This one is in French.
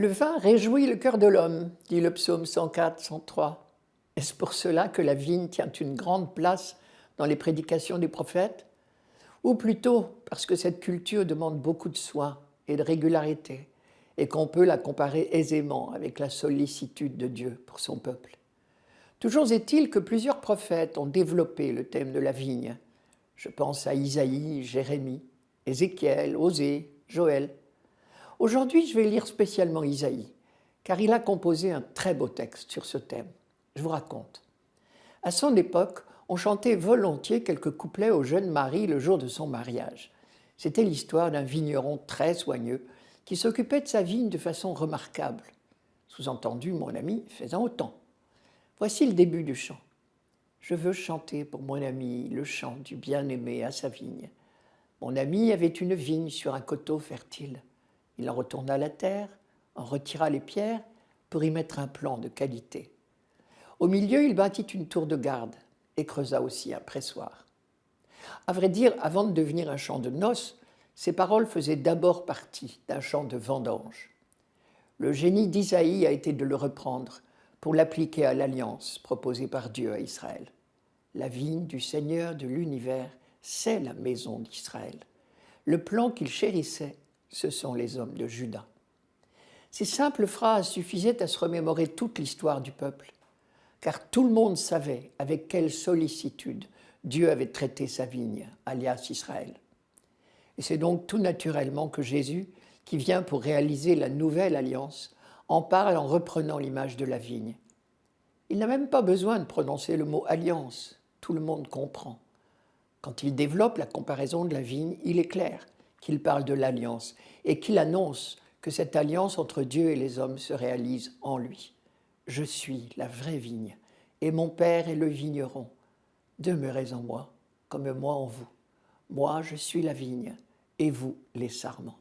Le vin réjouit le cœur de l'homme, dit le psaume 104, 103. Est-ce pour cela que la vigne tient une grande place dans les prédications des prophètes? Ou plutôt parce que cette culture demande beaucoup de soin et de régularité, et qu'on peut la comparer aisément avec la sollicitude de Dieu pour son peuple. Toujours est-il que plusieurs prophètes ont développé le thème de la vigne. Je pense à Isaïe, Jérémie, Ézéchiel, Osée, Joël. Aujourd'hui, je vais lire spécialement Isaïe, car il a composé un très beau texte sur ce thème. Je vous raconte. À son époque, on chantait volontiers quelques couplets au jeune Marie le jour de son mariage. C'était l'histoire d'un vigneron très soigneux qui s'occupait de sa vigne de façon remarquable. Sous-entendu, mon ami faisant autant. Voici le début du chant. Je veux chanter pour mon ami le chant du bien-aimé à sa vigne. Mon ami avait une vigne sur un coteau fertile. Il en retourna la terre, en retira les pierres pour y mettre un plan de qualité. Au milieu, il bâtit une tour de garde et creusa aussi un pressoir. À vrai dire, avant de devenir un chant de noces, ces paroles faisaient d'abord partie d'un chant de vendange. Le génie d'Isaïe a été de le reprendre pour l'appliquer à l'alliance proposée par Dieu à Israël. La vigne du Seigneur de l'univers, c'est la maison d'Israël. Le plan qu'il chérissait, ce sont les hommes de Juda. Ces simples phrases suffisaient à se remémorer toute l'histoire du peuple, car tout le monde savait avec quelle sollicitude Dieu avait traité sa vigne, alias Israël. Et c'est donc tout naturellement que Jésus, qui vient pour réaliser la nouvelle alliance, en parle en reprenant l'image de la vigne. Il n'a même pas besoin de prononcer le mot alliance, tout le monde comprend. Quand il développe la comparaison de la vigne, il est clair qu'il parle de l'alliance et qu'il annonce que cette alliance entre Dieu et les hommes se réalise en lui. Je suis la vraie vigne et mon Père est le vigneron. Demeurez en moi comme moi en vous. Moi, je suis la vigne et vous les sarments.